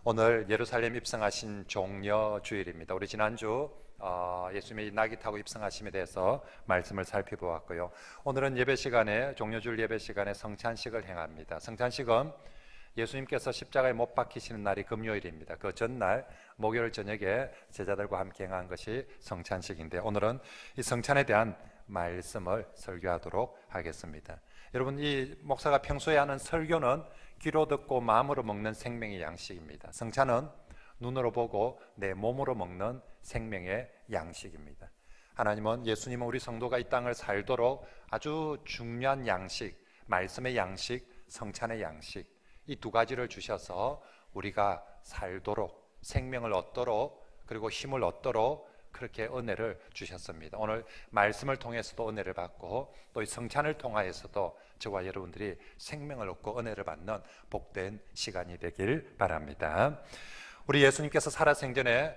오늘 예루살렘 입성하신 종려 주일입니다. 우리 지난주 예수님이 나귀 타고 입성하심에 대해서 말씀을 살펴보았고요. 오늘은 예배 시간에 종려주일 예배 시간에 성찬식을 행합니다. 성찬식은 예수님께서 십자가에 못 박히시는 날이 금요일입니다. 그 전날 목요일 저녁에 제자들과 함께 행한 것이 성찬식인데, 오늘은 이 성찬에 대한 말씀을 설교하도록 하겠습니다. 여러분, 이 목사가 평소에 하는 설교는 귀로 듣고 마음으로 먹는 생명의 양식입니다. 성찬은 눈으로 보고 내 몸으로 먹는 생명의 양식입니다. 하나님은, 예수님은 우리 성도가 이 땅을 살도록 아주 중요한 양식, 말씀의 양식, 성찬의 양식, 이 두 가지를 주셔서 우리가 살도록, 생명을 얻도록, 그리고 힘을 얻도록 그렇게 은혜를 주셨습니다. 오늘 말씀을 통해서도 은혜를 받고, 또 이 성찬을 통하여서도 저와 여러분들이 생명을 얻고 은혜를 받는 복된 시간이 되길 바랍니다. 우리 예수님께서 살아생전에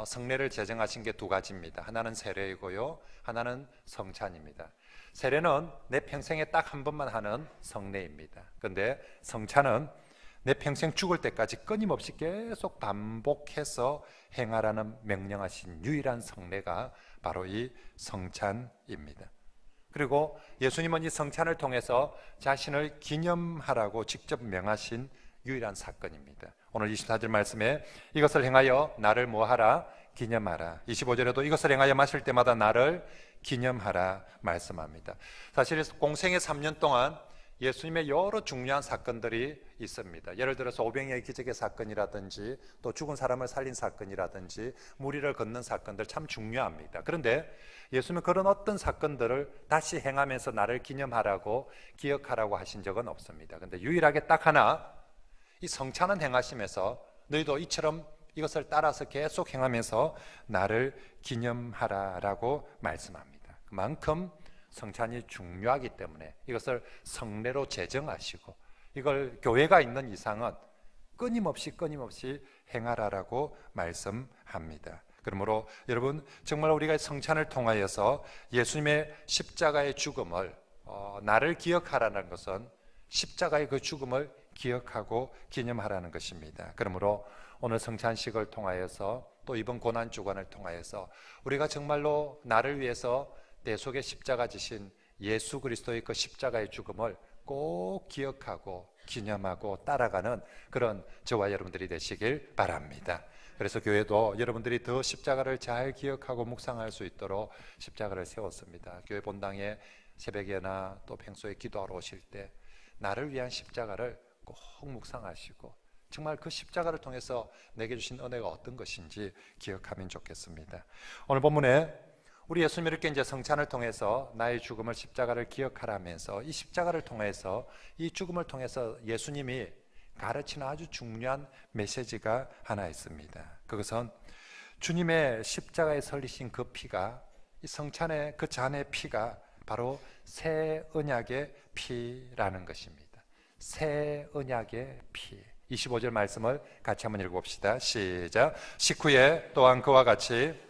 성례를 제정하신 게 두 가지입니다. 하나는 세례이고요, 하나는 성찬입니다. 세례는 내 평생에 딱 한 번만 하는 성례입니다. 그런데 성찬은 내 평생 죽을 때까지 끊임없이 계속 반복해서 행하라는 명령하신 유일한 성례가 바로 이 성찬입니다. 그리고 예수님은 이 성찬을 통해서 자신을 기념하라고 직접 명하신 유일한 사건입니다. 오늘 24절 말씀에 이것을 행하여 나를 뭐하라? 기념하라. 25절에도 이것을 행하여 마실 때마다 나를 기념하라 말씀합니다. 사실 공생의 3년 동안 예수님의 여러 중요한 사건들이 있습니다. 예를 들어서 오병이의 기적의 사건이라든지, 또 죽은 사람을 살린 사건이라든지, 무리를 걷는 사건들 참 중요합니다. 그런데 예수님은 그런 어떤 사건들을 다시 행하면서 나를 기념하라고, 기억하라고 하신 적은 없습니다. 그런데 유일하게 딱 하나, 이 성찬은 행하시면서 너희도 이처럼 이것을 따라서 계속 행하면서 나를 기념하라라고 말씀합니다. 그만큼 성찬이 중요하기 때문에 이것을 성례로 제정하시고, 이걸 교회가 있는 이상은 끊임없이 행하라라고 말씀합니다. 그러므로 여러분, 정말 우리가 성찬을 통하여서 예수님의 십자가의 죽음을, 나를 기억하라는 것은 십자가의 그 죽음을 기억하고 기념하라는 것입니다. 그러므로 오늘 성찬식을 통하여서, 또 이번 고난주간을 통하여서 우리가 정말로 나를 위해서 내 속에 십자가 지신 예수 그리스도의 그 십자가의 죽음을 꼭 기억하고 기념하고 따라가는 그런 저와 여러분들이 되시길 바랍니다. 그래서 교회도 여러분들이 더 십자가를 잘 기억하고 묵상할 수 있도록 십자가를 세웠습니다. 교회 본당에 새벽에나 또 평소에 기도하러 오실 때 나를 위한 십자가를 꼭 묵상하시고, 정말 그 십자가를 통해서 내게 주신 은혜가 어떤 것인지 기억하면 좋겠습니다. 오늘 본문에 우리 예수님이 이렇게 이제 성찬을 통해서 나의 죽음을, 십자가를 기억하라면서, 이 십자가를 통해서, 이 죽음을 통해서 예수님이 가르치는 아주 중요한 메시지가 하나 있습니다. 그것은 주님의 십자가에 설리신 그 피가, 이 성찬의 그 잔의 피가 바로 새 언약의 피라는 것입니다. 새 언약의 피. 25절 말씀을 같이 한번 읽어봅시다. 시작. 식후에 또한 그와 같이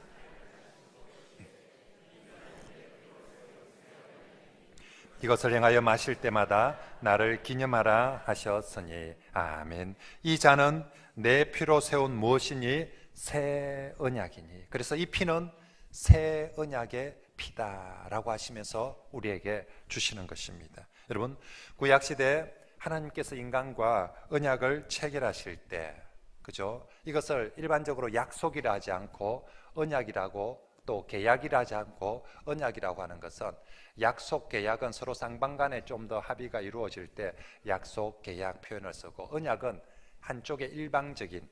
이것을 행하여 마실 때마다 나를 기념하라 하셨으니. 아멘. 이 잔은 내 피로 세운 무엇이니? 새 언약이니. 그래서 이 피는 새 언약의 피다라고 하시면서 우리에게 주시는 것입니다. 여러분, 구약시대 하나님께서 인간과 언약을 체결하실 때, 그죠? 이것을 일반적으로 약속이라 하지 않고 언약이라고, 또 계약이라 하지 않고 언약이라고 하는 것은, 약속, 계약은 서로 쌍방간에 좀 더 합의가 이루어질 때 약속, 계약 표현을 쓰고, 언약은 한쪽의 일방적인,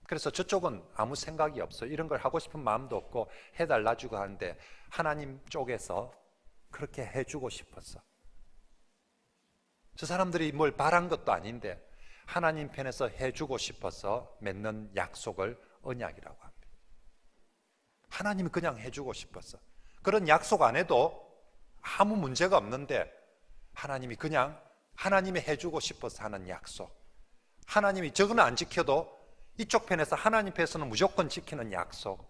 그래서 저쪽은 아무 생각이 없어, 이런 걸 하고 싶은 마음도 없고 해달라주고 하는데, 하나님 쪽에서 그렇게 해주고 싶었어. 저 사람들이 뭘 바란 것도 아닌데 하나님 편에서 해주고 싶어서 맺는 약속을 언약이라고 합니다. 하나님이 그냥 해주고 싶었어. 그런 약속 안 해도 아무 문제가 없는데, 하나님이 그냥 하나님이 해주고 싶어서 하는 약속, 하나님이 저거는 안 지켜도 이쪽 편에서 하나님 편에서는 무조건 지키는 약속,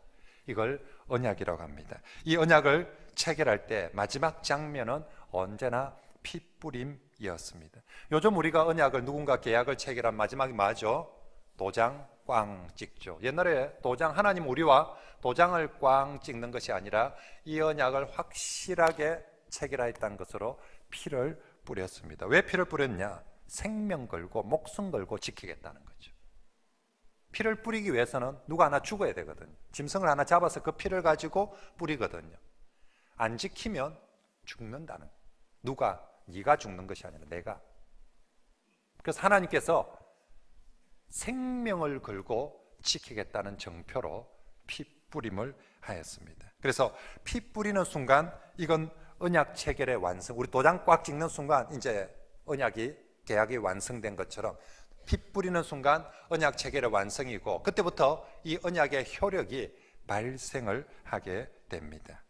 이걸 언약이라고 합니다. 이 언약을 체결할 때 마지막 장면은 언제나 피뿌림이었습니다. 요즘 우리가 언약을 누군가 계약을 체결한 마지막이 뭐죠? 도장 꽝 찍죠. 옛날에 도장, 하나님 우리와 도장을 꽝 찍는 것이 아니라 이 언약을 확실하게 체결하였다는 것으로 피를 뿌렸습니다. 왜 피를 뿌렸냐? 생명 걸고 목숨 걸고 지키겠다는 거죠. 피를 뿌리기 위해서는 누가 하나 죽어야 되거든요. 짐승을 하나 잡아서 그 피를 가지고 뿌리거든요. 안 지키면 죽는다는 거예요. 누가? 네가 죽는 것이 아니라 내가. 그래서 하나님께서 생명을 걸고 지키겠다는 정표로 피 뿌림을 하였습니다. 그래서 피 뿌리는 순간 이건 언약 체결의 완성, 우리 도장 꽉 찍는 순간 이제 계약이 완성된 것처럼 피 뿌리는 순간 언약 체결의 완성이고, 그때부터 이 언약의 효력이 발생을 하게 됩니다.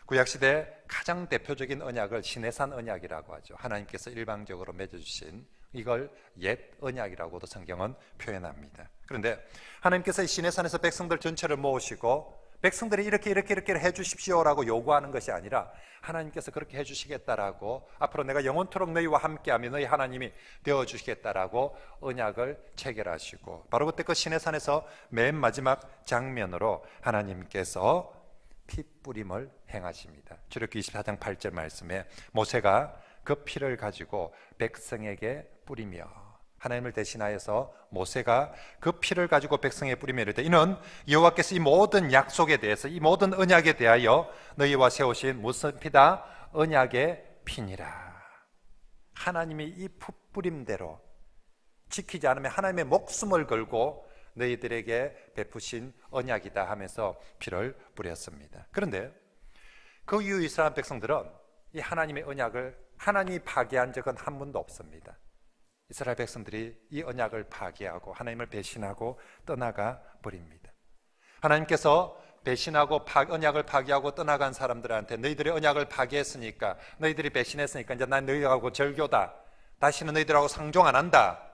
구약시대 가장 대표적인 언약을 시내산 언약이라고 하죠. 하나님께서 일방적으로 맺어주신 이걸 옛 언약이라고도 성경은 표현합니다. 그런데 하나님께서 이 시내산에서 백성들 전체를 모으시고 백성들이 이렇게 해주십시오라고 요구하는 것이 아니라 하나님께서 그렇게 해주시겠다라고, 앞으로 내가 영원토록 너희와 함께하며 너희 하나님이 되어주시겠다라고 언약을 체결하시고, 바로 그때 그 시내산에서 맨 마지막 장면으로 하나님께서 피 뿌림을 행하십니다. 출애굽기 24장 8절 말씀에 모세가 그 피를 가지고 백성에게 뿌리며, 하나님을 대신하여서 모세가 그 피를 가지고 백성에게 뿌리며 이르되 이는 여호와께서 이 모든 약속에 대해서, 이 모든 언약에 대하여 너희와 세우신 무슨 피다? 언약의 피니라. 하나님이 이 뿌림대로 지키지 않으면 하나님의 목숨을 걸고 너희들에게 베푸신 언약이다 하면서 피를 뿌렸습니다. 그런데 그 이후 이스라엘 백성들은 이 하나님의 언약을 하나님이 파괴한 적은 한 번도 없습니다. 이스라엘 백성들이 이 언약을 파괴하고 하나님을 배신하고 떠나가 버립니다. 하나님께서 배신하고 언약을 파괴하고 떠나간 사람들한테 너희들이 언약을 파괴했으니까, 너희들이 배신했으니까 이제 난 너희들하고 절교다, 다시는 너희들하고 상종 안 한다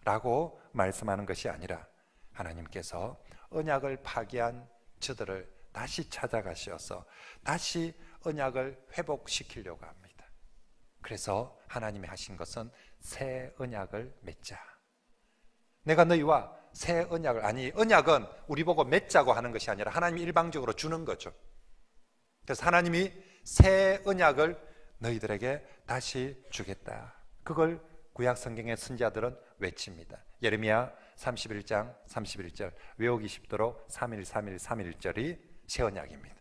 라고 말씀하는 것이 아니라 하나님께서 언약을 파괴한 저들을 다시 찾아가셔서 다시 언약을 회복시키려고 합니다. 그래서 하나님이 하신 것은 새 언약을 맺자. 내가 너희와 새 언약을, 아니 언약은 우리 보고 맺자고 하는 것이 아니라 하나님이 일방적으로 주는 거죠. 그래서 하나님이 새 언약을 너희들에게 다시 주겠다. 그걸 구약 성경의 선지자들은 외칩니다. 예레미야 31장 31절 외우기 쉽도록 3.1.3.1.3.1절이 새 언약입니다.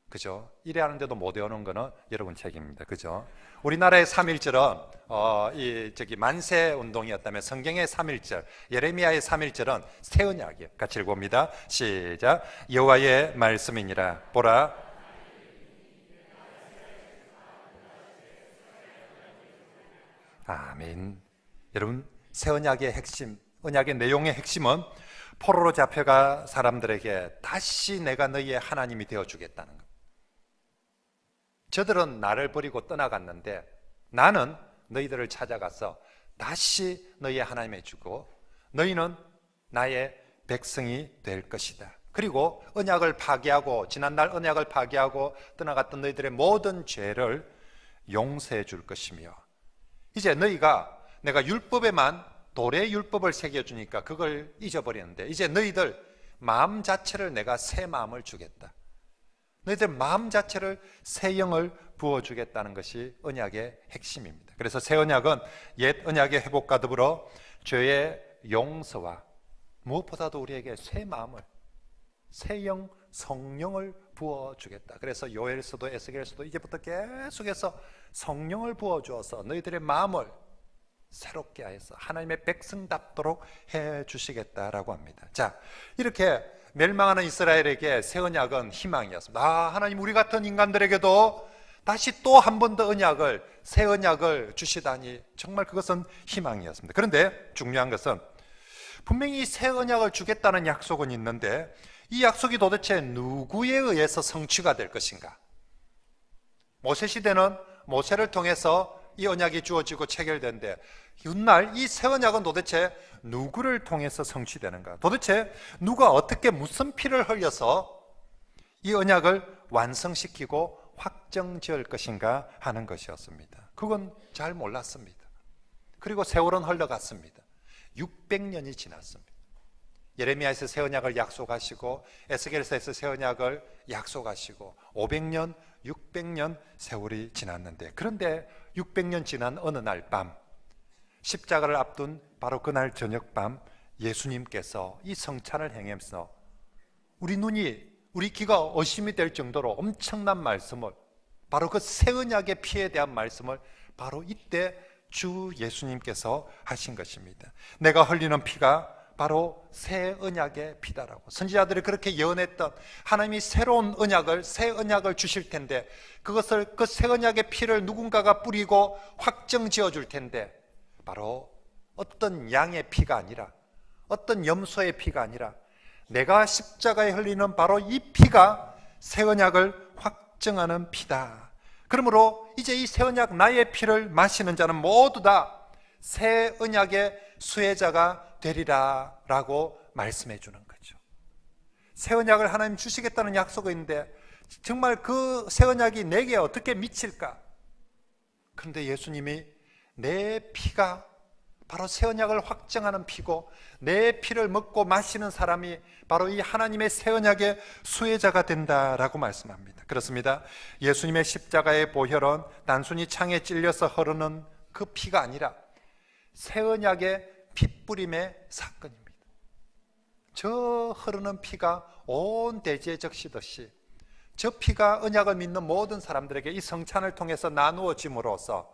그죠? 이래 하는데도 못 외우는 거는 여러분 책임입니다. 그죠? 우리나라의 3.1절은 만세 운동이었다면 성경의 3.1절, 예레미야의 3.1절은 새 언약이에요. 같이 읽어봅니다. 시작. 여호와의 말씀이니라. 보라. 아멘. 여러분, 새 언약의 핵심, 언약의 내용의 핵심은 포로로 잡혀가 사람들에게 다시 내가 너희의 하나님이 되어주겠다는 것. 저들은 나를 버리고 떠나갔는데 나는 너희들을 찾아가서 다시 너희의 하나님이 주고 너희는 나의 백성이 될 것이다. 그리고 언약을 파괴하고, 지난날 언약을 파괴하고 떠나갔던 너희들의 모든 죄를 용서해 줄 것이며, 이제 너희가 내가 율법에만 도래 율법을 새겨주니까 그걸 잊어버렸는데 이제 너희들 마음 자체를 내가 새 마음을 주겠다. 너희들 마음 자체를 새 영을 부어주겠다는 것이 언약의 핵심입니다. 그래서 새 언약은 옛 언약의 회복과 더불어 죄의 용서와 무엇보다도 우리에게 새 마음을, 새 영, 성령을 부어주겠다. 그래서 요엘서도 에스겔서도 이제부터 계속해서 성령을 부어주어서 너희들의 마음을 새롭게 하여서 하나님의 백성답도록 해주시겠다라고 합니다. 자, 이렇게 멸망하는 이스라엘에게 새 언약은 희망이었습니다. 하나님 우리 같은 인간들에게도 다시 또 한 번 더 새 언약을 주시다니 정말 그것은 희망이었습니다. 그런데 중요한 것은 분명히 새 언약을 주겠다는 약속은 있는데 이 약속이 도대체 누구에 의해서 성취가 될 것인가? 모세 시대는 모세를 통해서 이 언약이 주어지고 체결된데 훗날 이 새 언약은 도대체 누구를 통해서 성취되는가? 도대체 누가 어떻게 무슨 피를 흘려서 이 언약을 완성시키고 확정지을 것인가 하는 것이었습니다. 그건 잘 몰랐습니다. 그리고 세월은 흘러갔습니다. 600년이 지났습니다. 예레미야에서 새 언약을 약속하시고 에스겔서에서 새 언약을 약속하시고 500년, 600년 세월이 지났는데, 그런데 600년 지난 어느 날 밤, 십자가를 앞둔 바로 그날 저녁밤, 예수님께서 이 성찬을 행하면서 우리 귀가 어심이 될 정도로 엄청난 말씀을, 바로 그 새 언약의 피에 대한 말씀을 바로 이때 주 예수님께서 하신 것입니다. 내가 흘리는 피가 바로 새 언약의 피다라고 선지자들이 그렇게 예언했던, 하나님이 새로운 언약을, 새 언약을 주실 텐데, 그것을, 그 새 언약의 피를 누군가가 뿌리고 확정 지어 줄 텐데, 바로 어떤 양의 피가 아니라, 어떤 염소의 피가 아니라, 내가 십자가에 흘리는 바로 이 피가 새 언약을 확정하는 피다. 그러므로 이제 이 새 언약 나의 피를 마시는 자는 모두 다 새 언약의 수혜자가 되리라 라고 말씀해 주는 거죠. 새 언약을 하나님 주시겠다는 약속이 있는데 정말 그 새 언약이 내게 어떻게 미칠까? 그런데 예수님이 내 피가 바로 새 언약을 확정하는 피고, 내 피를 먹고 마시는 사람이 바로 이 하나님의 새 언약의 수혜자가 된다라고 말씀합니다. 그렇습니다. 예수님의 십자가의 보혈은 단순히 창에 찔려서 흐르는 그 피가 아니라 새 언약의 핏뿌림의 사건입니다. 저 흐르는 피가 온 대지에 적시듯이 저 피가 언약을 믿는 모든 사람들에게 이 성찬을 통해서 나누어짐으로써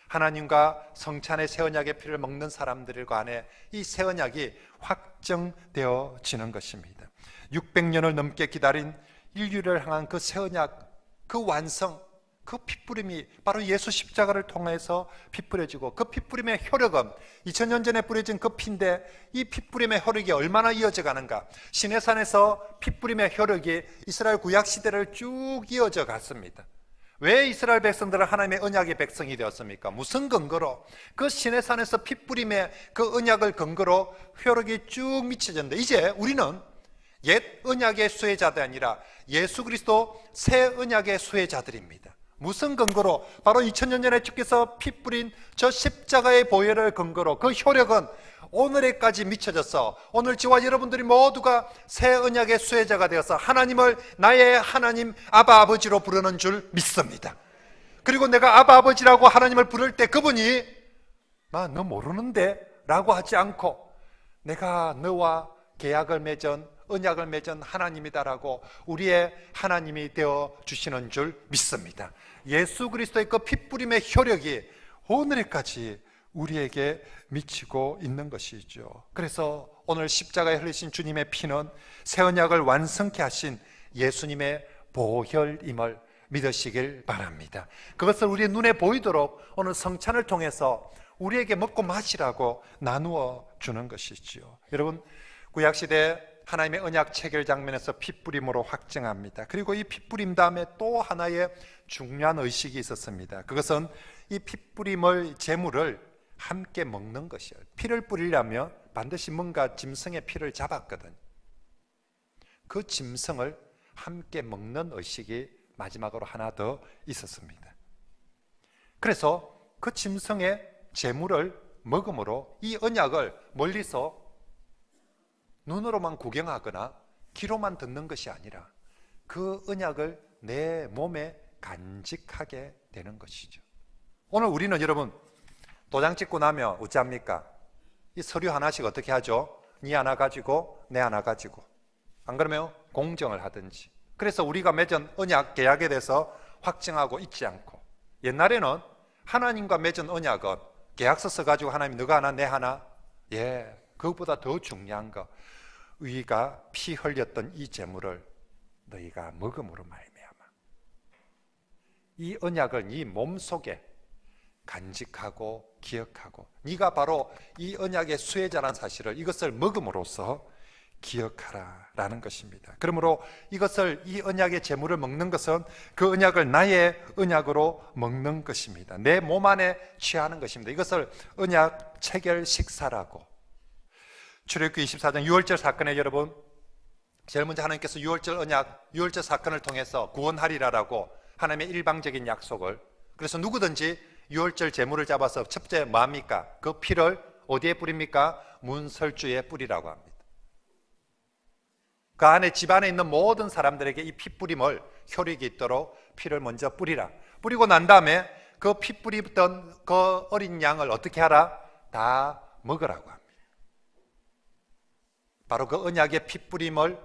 하나님과 성찬의 새 언약의 피를 먹는 사람들 간에 이 새 언약이 확정되어지는 것입니다. 600년을 넘게 기다린 인류를 향한 그 새 언약, 그 완성, 그 핏뿌림이 바로 예수 십자가를 통해서 핏뿌려지고, 그 핏뿌림의 효력은 2000년 전에 뿌려진 그 피인데, 이 핏뿌림의 효력이 얼마나 이어져 가는가. 시내산에서 핏뿌림의 효력이 이스라엘 구약시대를 쭉 이어져 갔습니다. 왜 이스라엘 백성들은 하나님의 언약의 백성이 되었습니까? 무슨 근거로? 그 시내산에서 핏뿌림의 그 언약을 근거로 효력이 쭉 미쳐졌는데, 이제 우리는 옛 언약의 수혜자들이 아니라 예수 그리스도 새 언약의 수혜자들입니다. 무슨 근거로? 바로 2000년 전에 주께서 피 뿌린 저 십자가의 보혈을 근거로 그 효력은 오늘에까지 미쳐져서 오늘 저와 여러분들이 모두가 새 언약의 수혜자가 되어서 하나님을 나의 하나님 아바 아버지로 부르는 줄 믿습니다. 그리고 내가 아바 아버지라고 하나님을 부를 때 그분이 나 너 모르는데 라고 하지 않고 내가 너와 계약을 맺은 언약을 맺은 하나님이다라고 우리의 하나님이 되어 주시는 줄 믿습니다. 예수 그리스도의 그 핏뿌림의 효력이 오늘까지 우리에게 미치고 있는 것이죠. 그래서 오늘 십자가에 흘리신 주님의 피는 새 언약을 완성케 하신 예수님의 보혈임을 믿으시길 바랍니다. 그것을 우리의 눈에 보이도록 오늘 성찬을 통해서 우리에게 먹고 마시라고 나누어 주는 것이지요. 여러분, 구약시대 하나님의 언약 체결 장면에서 핏뿌림으로 확정합니다. 그리고 이 핏뿌림 다음에 또 하나의 중요한 의식이 있었습니다. 그것은 이 핏뿌림을 제물을 함께 먹는 것이에요. 피를 뿌리려면 반드시 뭔가 짐승의 피를 잡았거든요. 그 짐승을 함께 먹는 의식이 마지막으로 하나 더 있었습니다. 그래서 그 짐승의 제물을 먹음으로 이 언약을 멀리서 눈으로만 구경하거나 귀로만 듣는 것이 아니라 그 언약을 내 몸에 간직하게 되는 것이죠. 오늘 우리는 여러분 도장 찍고 나면 어찌합니까? 이 서류 하나씩 어떻게 하죠? 니 하나 가지고 내 하나 가지고, 안 그러면 공정을 하든지. 그래서 우리가 맺은 언약 계약에 대해서 확증하고 있지 않고, 옛날에는 하나님과 맺은 언약은 계약서 써가지고 하나님 너가 하나 내 하나, 그것보다 더 중요한 거, 우리가 피 흘렸던 이 제물을 너희가 먹음으로 말미암아 이 언약을 네 몸속에 간직하고 기억하고, 네가 바로 이 언약의 수혜자라는 사실을 이것을 먹음으로써 기억하라라는 것입니다. 그러므로 이것을, 이 언약의 제물을 먹는 것은 그 언약을 나의 언약으로 먹는 것입니다. 내 몸 안에 취하는 것입니다. 이것을 언약 체결 식사라고. 출애굽기 24장 유월절 사건에 여러분, 제일 먼저 하나님께서 유월절 언약, 유월절 사건을 통해서 구원하리라라고 하나님의 일방적인 약속을 그래서 누구든지 유월절 제물을 잡아서 첫째 뭐합니까? 그 피를 어디에 뿌립니까? 문설주에 뿌리라고 합니다. 그 안에 집안에 있는 모든 사람들에게 이 피 뿌림을 효력이 있도록 피를 먼저 뿌리라. 뿌리고 난 다음에 그 피 뿌리던 그 어린 양을 어떻게 하라? 다 먹으라고 합니다. 바로 그 언약의 피 뿌림을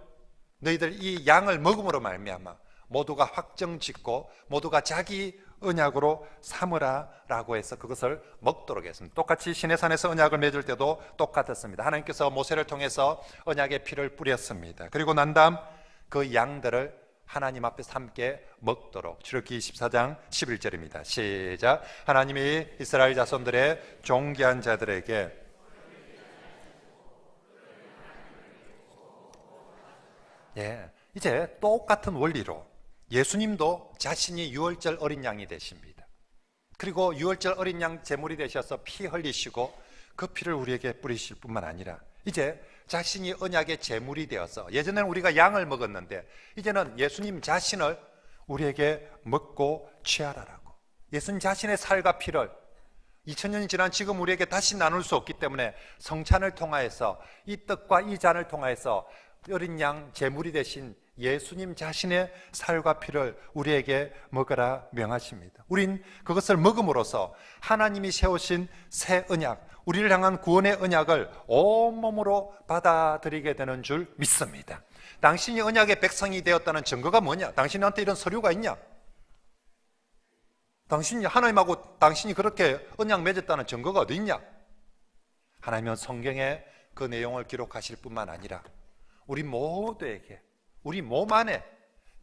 너희들 이 양을 먹음으로 말미암아 모두가 확정짓고 모두가 자기 언약으로 삼으라라고 해서 그것을 먹도록 했습니다. 똑같이 시내산에서 언약을 맺을 때도 똑같았습니다. 하나님께서 모세를 통해서 언약의 피를 뿌렸습니다. 그리고 난 다음 그 양들을 하나님 앞에서 함께 먹도록. 출애굽기 24장 11절입니다. 시작. 하나님이 이스라엘 자손들의 존귀한 자들에게 이제 똑같은 원리로 예수님도 자신이 유월절 어린 양이 되십니다. 그리고 유월절 어린 양 제물이 되셔서 피 흘리시고 그 피를 우리에게 뿌리실 뿐만 아니라 이제 자신이 언약의 제물이 되어서, 예전에는 우리가 양을 먹었는데 이제는 예수님 자신을 우리에게 먹고 취하라라고, 예수님 자신의 살과 피를 2000년이 지난 지금 우리에게 다시 나눌 수 없기 때문에 성찬을 통하여서 이 떡과 이 잔을 통하여서 어린 양 제물이 되신 예수님 자신의 살과 피를 우리에게 먹으라 명하십니다. 우린 그것을 먹음으로써 하나님이 세우신 새 언약, 우리를 향한 구원의 언약을 온몸으로 받아들이게 되는 줄 믿습니다. 당신이 언약의 백성이 되었다는 증거가 뭐냐? 당신한테 이런 서류가 있냐? 당신이 하나님하고 당신이 그렇게 언약 맺었다는 증거가 어디 있냐? 하나님은 성경에 그 내용을 기록하실 뿐만 아니라 우리 모두에게, 우리 몸 안에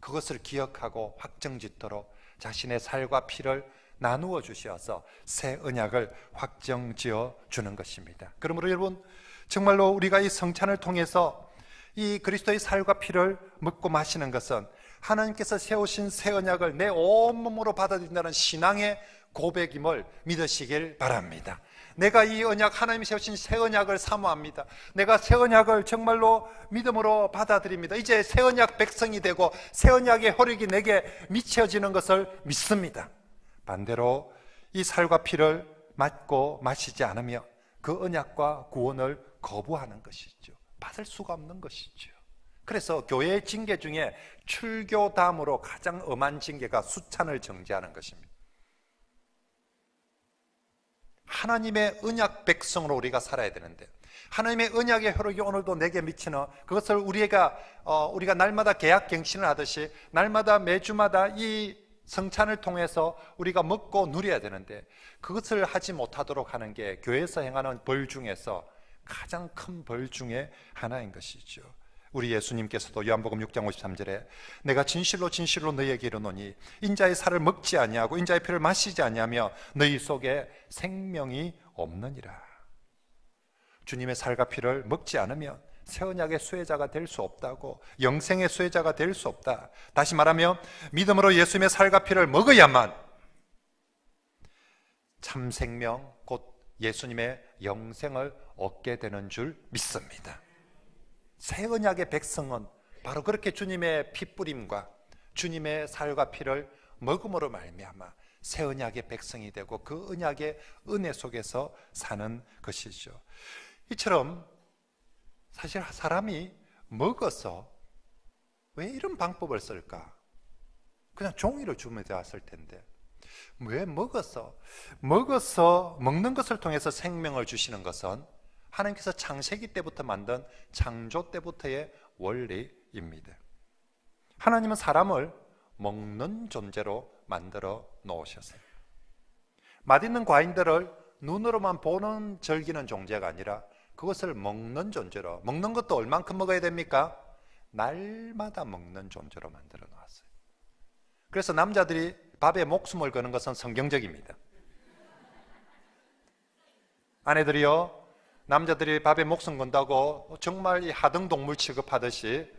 그것을 기억하고 확정짓도록 자신의 살과 피를 나누어 주셔서 새 언약을 확정지어 주는 것입니다. 그러므로 여러분, 정말로 우리가 이 성찬을 통해서 이 그리스도의 살과 피를 먹고 마시는 것은 하나님께서 세우신 새 언약을 내 온몸으로 받아들인다는 신앙의 고백임을 믿으시길 바랍니다. 내가 이 언약, 하나님이 세우신 새 언약을 사모합니다. 내가 새 언약을 정말로 믿음으로 받아들입니다. 이제 새 언약 백성이 되고 새 언약의 효력이 내게 미쳐지는 것을 믿습니다. 반대로 이 살과 피를 맞고 마시지 않으며 그 언약과 구원을 거부하는 것이죠. 받을 수가 없는 것이죠. 그래서 교회의 징계 중에 출교담으로 가장 엄한 징계가 수찬을 정죄하는 것입니다. 하나님의 언약 백성으로 우리가 살아야 되는데, 하나님의 언약의 효력이 오늘도 내게 미치는 그것을 우리가 날마다 계약 갱신을 하듯이 날마다 매주마다 이 성찬을 통해서 우리가 먹고 누려야 되는데, 그것을 하지 못하도록 하는 게 교회에서 행하는 벌 중에서 가장 큰 벌 중에 하나인 것이죠. 우리 예수님께서도 요한복음 6장 53절에 내가 진실로 진실로 너희에게 이르노니 인자의 살을 먹지 아니하고 인자의 피를 마시지 아니하며 너희 속에 생명이 없느니라. 주님의 살과 피를 먹지 않으면 새 언약의 수혜자가 될 수 없다고, 영생의 수혜자가 될 수 없다. 다시 말하면 믿음으로 예수님의 살과 피를 먹어야만 참 생명, 곧 예수님의 영생을 얻게 되는 줄 믿습니다. 새 언약의 백성은 바로 그렇게 주님의 피뿌림과 주님의 살과 피를 먹음으로 말미암아 새 언약의 백성이 되고 그 언약의 은혜 속에서 사는 것이죠. 이처럼 사실 사람이 먹어서 왜 이런 방법을 쓸까? 그냥 종이를 주면 되었을 텐데 왜 먹어서 먹는 것을 통해서 생명을 주시는 것은 하나님께서 창세기 때부터 만든 창조 때부터의 원리입니다. 하나님은 사람을 먹는 존재로 만들어 놓으셨어요. 맛있는 과일들을 눈으로만 보는 즐기는 존재가 아니라 그것을 먹는 존재로, 먹는 것도 얼만큼 먹어야 됩니까? 날마다 먹는 존재로 만들어 놓았어요. 그래서 남자들이 밥에 목숨을 거는 것은 성경적입니다. 아내들이요, 남자들이 밥에 목숨 건다고 정말 이 하등동물 취급하듯이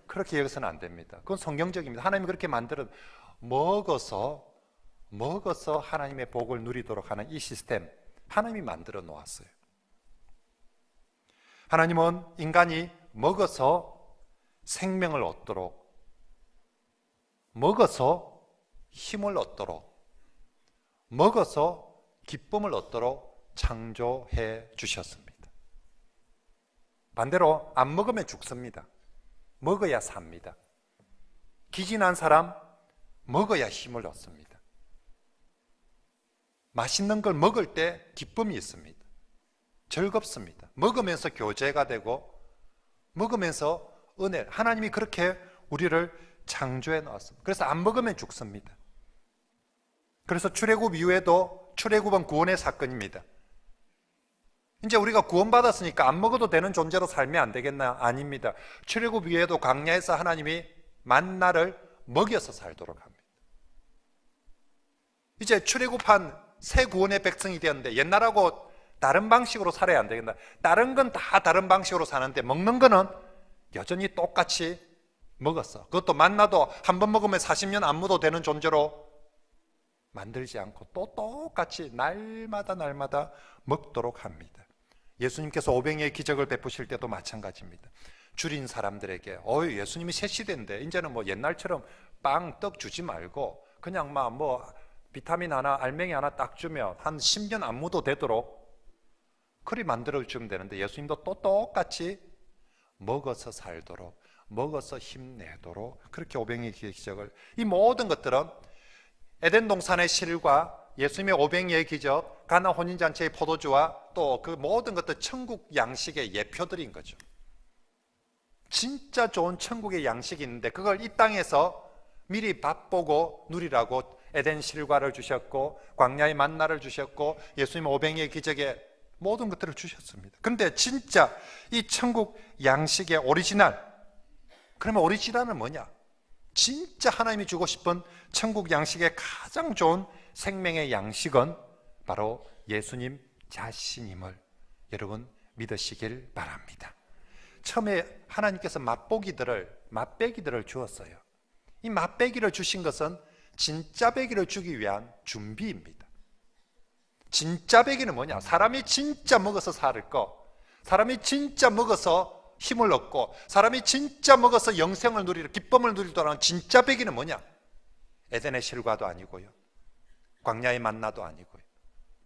그렇게 여기서는 안 됩니다. 그건 성경적입니다. 하나님이 그렇게 만들어 먹어서 하나님의 복을 누리도록 하는 이 시스템, 하나님이 만들어 놓았어요. 하나님은 인간이 먹어서 생명을 얻도록, 먹어서 힘을 얻도록, 먹어서 기쁨을 얻도록 창조해 주셨습니다. 반대로 안 먹으면 죽습니다. 먹어야 삽니다. 기진한 사람 먹어야 힘을 얻습니다. 맛있는 걸 먹을 때 기쁨이 있습니다. 즐겁습니다. 먹으면서 교제가 되고 먹으면서 은혜, 하나님이 그렇게 우리를 창조해 놓았습니다. 그래서 안 먹으면 죽습니다. 그래서 출애굽 이후에도 출애굽은 구원의 사건입니다. 이제 우리가 구원받았으니까 안 먹어도 되는 존재로 살면 안 되겠나? 아닙니다. 출애굽 이후에도 광야에서 하나님이 만나를 먹여서 살도록 합니다. 이제 출애굽한 새 구원의 백성이 되었는데 옛날하고 다른 방식으로 살아야 안 되겠나? 다른 건 다 다른 방식으로 사는데 먹는 거는 여전히 똑같이 먹었어. 그것도 만나도 한 번 먹으면 40년 안 묻어도 되는 존재로 만들지 않고 또 똑같이 날마다 먹도록 합니다. 예수님께서 오병이의 기적을 베푸실 때도 마찬가지입니다. 줄인 사람들에게 예수님이 새 시대인데 이제는 뭐 옛날처럼 빵, 떡 주지 말고 그냥 뭐 비타민 하나, 알맹이 하나 딱 주면 한 10년 안 묻어도 되도록 그리 만들어 주면 되는데 예수님도 또 똑같이 먹어서 살도록, 먹어서 힘내도록 그렇게 오병이의 기적을, 이 모든 것들은 에덴 동산의 실과 예수님의 오병이의 기적, 가나 혼인잔치의 포도주와 또 그 모든 것들 천국 양식의 예표들인 거죠. 진짜 좋은 천국의 양식이 있는데 그걸 이 땅에서 미리 맛보고 누리라고 에덴 실과를 주셨고 광야의 만나를 주셨고 예수님 오병이의 기적에 모든 것들을 주셨습니다. 그런데 진짜 이 천국 양식의 오리지널, 그러면 오리지널은 뭐냐? 진짜 하나님이 주고 싶은 천국 양식의 가장 좋은 생명의 양식은 바로 예수님 자신임을 여러분 믿으시길 바랍니다. 처음에 하나님께서 맛배기들을 주었어요. 이 맛배기를 주신 것은 진짜 배기를 주기 위한 준비입니다. 진짜 배기는 뭐냐? 사람이 진짜 먹어서 살 거, 사람이 진짜 먹어서 힘을 얻고 사람이 진짜 먹어서 영생을 누리고 기쁨을 누리도록 하는 진짜 배기는 뭐냐? 에덴의 실과도 아니고요, 광야의 만나도 아니고요,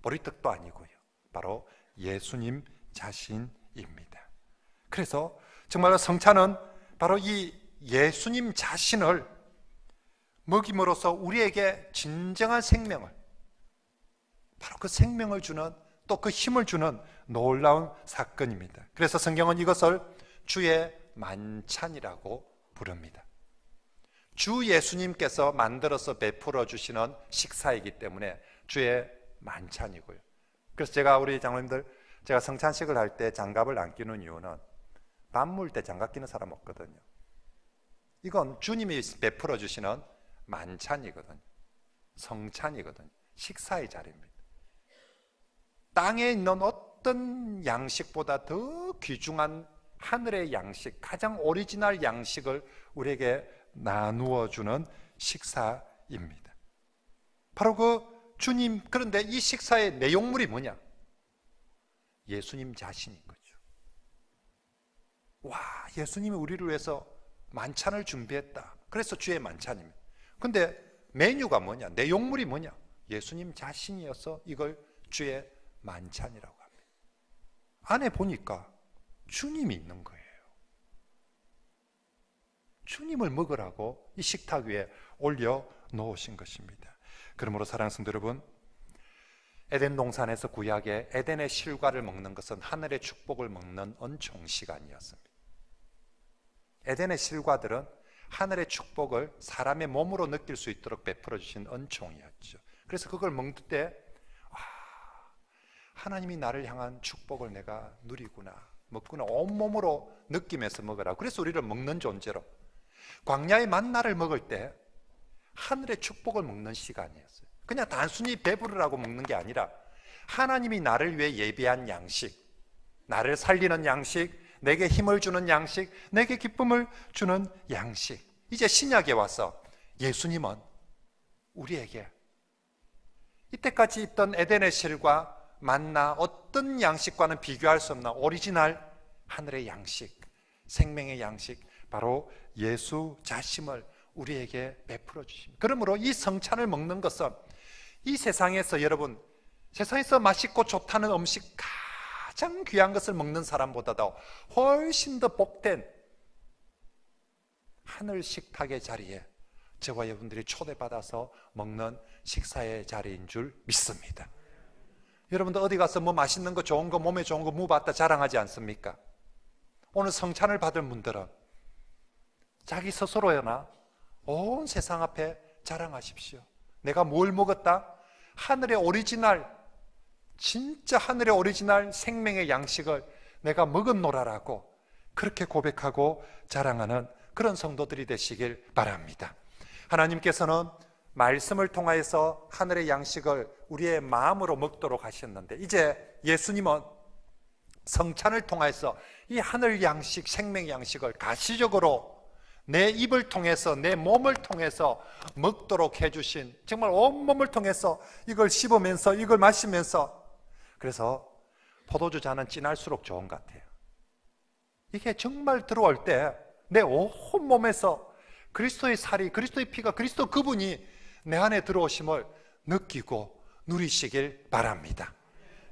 보리떡도 아니고요, 바로 예수님 자신입니다. 그래서 정말로 성찬은 바로 이 예수님 자신을 먹임으로써 우리에게 진정한 생명을, 바로 그 생명을 주는, 또 그 힘을 주는 놀라운 사건입니다. 그래서 성경은 이것을 주의 만찬이라고 부릅니다. 주 예수님께서 만들어서 베풀어 주시는 식사이기 때문에 주의 만찬이고요. 그래서 제가 우리 장로님들, 제가 성찬식을 할 때 장갑을 안 끼는 이유는 밥 먹을 때 장갑 끼는 사람 없거든요. 이건 주님이 베풀어 주시는 만찬이거든요. 성찬이거든요. 식사의 자리입니다. 땅에 있는 어떤 양식보다 더 귀중한 하늘의 양식, 가장 오리지널 양식을 우리에게 나누어 주는 식사입니다. 바로 그 주님, 그런데 이 식사의 내용물이 뭐냐? 예수님 자신인 거죠. 와, 예수님이 우리를 위해서 만찬을 준비했다. 그래서 주의 만찬입니다. 근데 메뉴가 뭐냐? 내용물이 뭐냐? 예수님 자신이어서 이걸 주의 만찬이라고 합니다. 안에 보니까 주님이 있는 거예요. 주님을 먹으라고 이 식탁 위에 올려 놓으신 것입니다. 그러므로 사랑하는 성도 여러분, 에덴 동산에서 구약의 에덴의 실과를 먹는 것은 하늘의 축복을 먹는 은총 시간이었습니다. 에덴의 실과들은 하늘의 축복을 사람의 몸으로 느낄 수 있도록 베풀어 주신 은총이었죠. 그래서 그걸 먹을 때 하나님이 나를 향한 축복을 내가 누리구나, 먹구나, 온몸으로 느끼면서 먹으라. 그래서 우리를 먹는 존재로, 광야의 만나를 먹을 때 하늘의 축복을 먹는 시간이었어요. 그냥 단순히 배부르라고 먹는 게 아니라 하나님이 나를 위해 예비한 양식, 나를 살리는 양식, 내게 힘을 주는 양식, 내게 기쁨을 주는 양식. 이제 신약에 와서 예수님은 우리에게 이때까지 있던 에덴의 실과 만나, 어떤 양식과는 비교할 수 없는 오리지널 하늘의 양식, 생명의 양식, 바로 예수 자신을 우리에게 베풀어 주십니다. 그러므로 이 성찬을 먹는 것은 이 세상에서 여러분, 세상에서 맛있고 좋다는 음식, 가장 귀한 것을 먹는 사람보다도 훨씬 더 복된 하늘 식탁의 자리에 저와 여러분들이 초대받아서 먹는 식사의 자리인 줄 믿습니다. 여러분들 어디 가서 뭐 맛있는 거, 좋은 거, 몸에 좋은 거 무봤다 자랑하지 않습니까? 오늘 성찬을 받을 분들은 자기 스스로여나 온 세상 앞에 자랑하십시오. 내가 뭘 먹었다? 하늘의 오리지널, 진짜 하늘의 오리지널 생명의 양식을 내가 먹었노라라고 그렇게 고백하고 자랑하는 그런 성도들이 되시길 바랍니다. 하나님께서는 말씀을 통하여서 하늘의 양식을 우리의 마음으로 먹도록 하셨는데, 이제 예수님은 성찬을 통해서 이 하늘 양식, 생명 양식을 가시적으로 내 입을 통해서, 내 몸을 통해서 먹도록 해주신, 정말 온몸을 통해서 이걸 씹으면서, 이걸 마시면서, 그래서 포도주 잔은 진할수록 좋은 것 같아요. 이게 정말 들어올 때 내 온몸에서 그리스도의 살이, 그리스도의 피가, 그리스도 그분이 내 안에 들어오심을 느끼고 누리시길 바랍니다.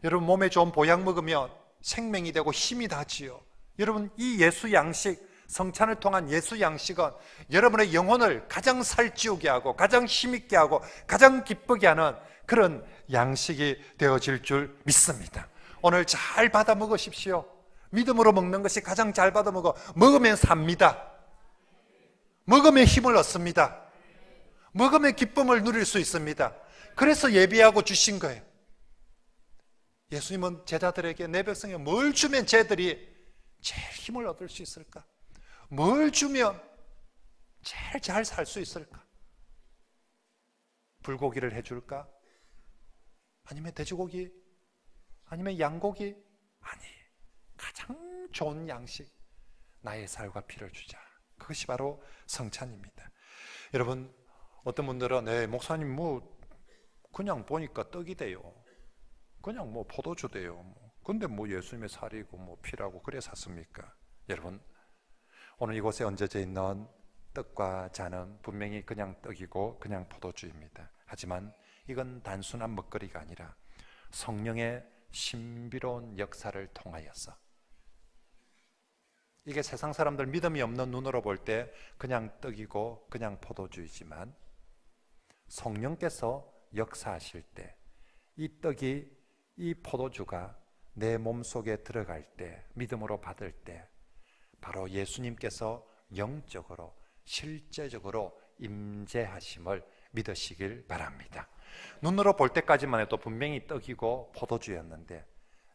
여러분, 몸에 좋은 보약 먹으면 생명이 되고 힘이 나지요. 여러분, 이 예수 양식, 성찬을 통한 예수 양식은 여러분의 영혼을 가장 살찌우게 하고 가장 힘있게 하고 가장 기쁘게 하는 그런 양식이 되어질 줄 믿습니다. 오늘 잘 받아 먹으십시오. 믿음으로 먹는 것이 가장 잘 받아 먹으면 삽니다. 먹으면 힘을 얻습니다. 먹으면 기쁨을 누릴 수 있습니다. 그래서 예비하고 주신 거예요. 예수님은 제자들에게, 내 백성에 뭘 주면 쟤들이 제일 힘을 얻을 수 있을까? 뭘 주면 제일 잘 살 수 있을까? 불고기를 해줄까? 아니면 돼지고기? 아니면 양고기? 아니, 가장 좋은 양식, 나의 살과 피를 주자. 그것이 바로 성찬입니다. 여러분, 어떤 분들은 네, 목사님 뭐 그냥 보니까 떡이 돼요. 그냥 뭐 포도주 돼요. 근데 뭐 예수님의 살이고 뭐 피라고 그래 샀습니까? 여러분, 오늘 이곳에 얹어져 있는 떡과 잔은 분명히 그냥 떡이고 그냥 포도주입니다. 하지만 이건 단순한 먹거리가 아니라 성령의 신비로운 역사를 통하여서, 이게 세상 사람들 믿음이 없는 눈으로 볼 때 그냥 떡이고 그냥 포도주이지만 성령께서 역사하실 때 이 떡이, 이 포도주가 내 몸속에 들어갈 때, 믿음으로 받을 때 바로 예수님께서 영적으로 실제적으로 임재하심을 믿으시길 바랍니다. 눈으로 볼 때까지만 해도 분명히 떡이고 포도주였는데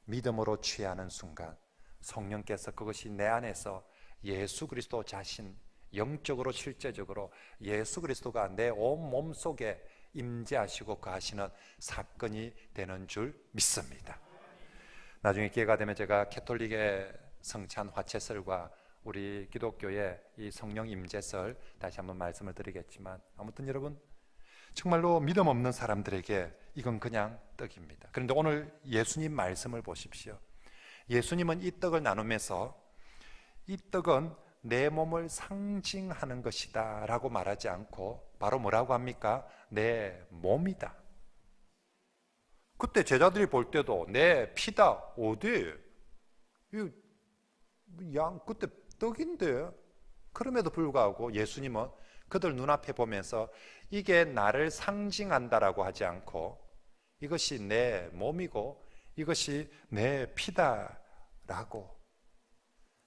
믿음으로 취하는 순간 성령께서 그것이 내 안에서 예수 그리스도 자신, 영적으로 실제적으로 예수 그리스도가 내 온 몸 속에 임재하시고 거하시는 사건이 되는 줄 믿습니다. 나중에 기회가 되면 제가 캐톨릭의 성찬 화채설과 우리 기독교의 이 성령 임재설 다시 한번 말씀을 드리겠지만, 아무튼 여러분, 정말로 믿음 없는 사람들에게 이건 그냥 떡입니다. 그런데 오늘 예수님 말씀을 보십시오. 예수님은 이 떡을 나누면서 이 떡은 내 몸을 상징하는 것이다 라고 말하지 않고 바로 뭐라고 합니까? 내 몸이다. 그때 제자들이 볼 때도 내 피다. 어디? 양 그때 떡인데. 그럼에도 불구하고 예수님은 그들 눈앞에 보면서 이게 나를 상징한다라고 하지 않고 이것이 내 몸이고 이것이 내 피다라고,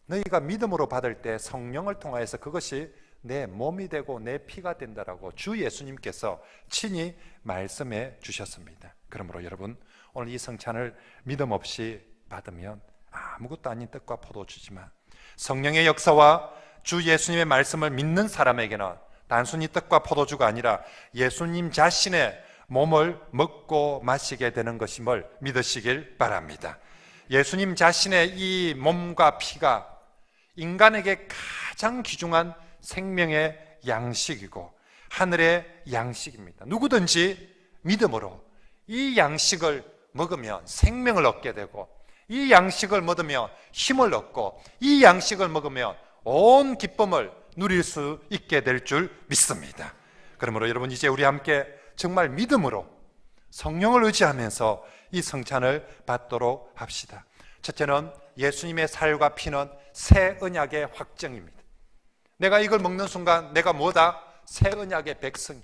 너희가 믿음으로 받을 때 성령을 통하여서 그것이 내 몸이 되고 내 피가 된다라고 주 예수님께서 친히 말씀해 주셨습니다. 그러므로 여러분, 오늘 이 성찬을 믿음 없이 받으면 아무것도 아닌 떡과 포도주지만 성령의 역사와 주 예수님의 말씀을 믿는 사람에게는 단순히 떡과 포도주가 아니라 예수님 자신의 몸을 먹고 마시게 되는 것임을 믿으시길 바랍니다. 예수님 자신의 이 몸과 피가 인간에게 가장 귀중한 생명의 양식이고 하늘의 양식입니다. 누구든지 믿음으로 이 양식을 먹으면 생명을 얻게 되고, 이 양식을 먹으면 힘을 얻고, 이 양식을 먹으면 온 기쁨을 누릴 수 있게 될 줄 믿습니다. 그러므로 여러분, 이제 우리 함께 정말 믿음으로 성령을 의지하면서 이 성찬을 받도록 합시다. 첫째는 예수님의 살과 피는 새 언약의 확정입니다. 내가 이걸 먹는 순간 내가 뭐다? 새 언약의 백성이.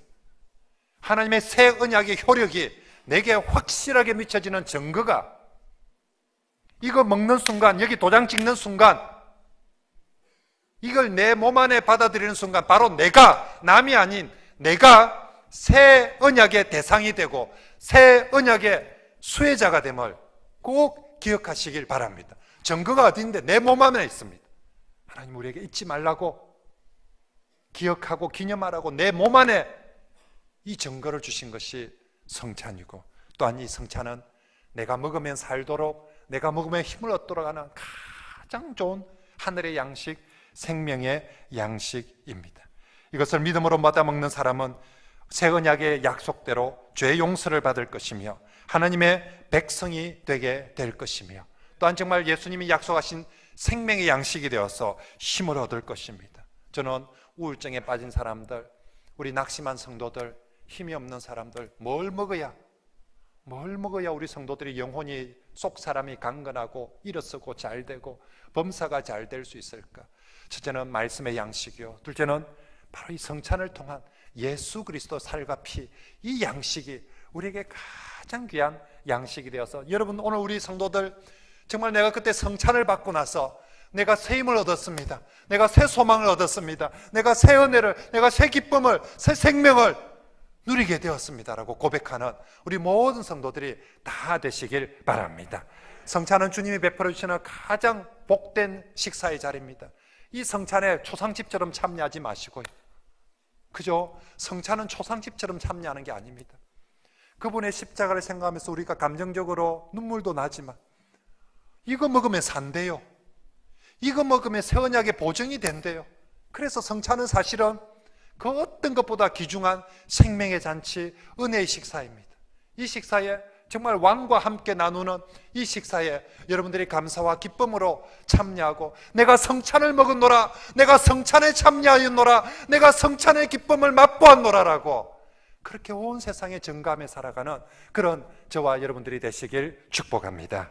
하나님의 새 언약의 효력이 내게 확실하게 미쳐지는 증거가, 이거 먹는 순간, 여기 도장 찍는 순간, 이걸 내 몸 안에 받아들이는 순간 바로 내가, 남이 아닌 내가 새 언약의 대상이 되고 새 언약의 수혜자가 됨을 꼭 기억하시길 바랍니다. 증거가 어디인데? 내 몸 안에 있습니다. 하나님 우리에게 잊지 말라고, 기억하고 기념하라고 내 몸 안에 이 증거를 주신 것이 성찬이고, 또한 이 성찬은 내가 먹으면 살도록, 내가 먹으면 힘을 얻도록 하는 가장 좋은 하늘의 양식, 생명의 양식입니다. 이것을 믿음으로 받아 먹는 사람은 새 언약의 약속대로 죄 용서를 받을 것이며 하나님의 백성이 되게 될 것이며, 또한 정말 예수님이 약속하신 생명의 양식이 되어서 힘을 얻을 것입니다. 저는 우울증에 빠진 사람들, 우리 낙심한 성도들, 힘이 없는 사람들, 뭘 먹어야 우리 성도들이 영혼이, 속 사람이 강건하고 일어서고 잘 되고 범사가 잘 될 수 있을까? 첫째는 말씀의 양식이요, 둘째는 바로 이 성찬을 통한 예수 그리스도 살과 피, 이 양식이 우리에게 가장 귀한 양식이 되어서, 여러분 오늘 우리 성도들 정말 내가 그때 성찬을 받고 나서 내가 새 힘을 얻었습니다, 내가 새 소망을 얻었습니다, 내가 새 은혜를, 내가 새 기쁨을, 새 생명을 누리게 되었습니다라고 고백하는 우리 모든 성도들이 다 되시길 바랍니다. 성찬은 주님이 베풀어 주시는 가장 복된 식사의 자리입니다. 이 성찬에 초상집처럼 참여하지 마시고요, 그죠? 성찬은 초상집처럼 참여하는 게 아닙니다. 그분의 십자가를 생각하면서 우리가 감정적으로 눈물도 나지만 이거 먹으면 산대요, 이거 먹으면 새 언약의 보증이 된대요. 그래서 성찬은 사실은 그 어떤 것보다 귀중한 생명의 잔치, 은혜의 식사입니다. 이 식사에 정말 왕과 함께 나누는 이 식사에 여러분들이 감사와 기쁨으로 참여하고, 내가 성찬을 먹었노라, 내가 성찬에 참여하였노라, 내가 성찬의 기쁨을 맛보았노라라고 그렇게 온 세상에 증거하며 살아가는 그런 저와 여러분들이 되시길 축복합니다.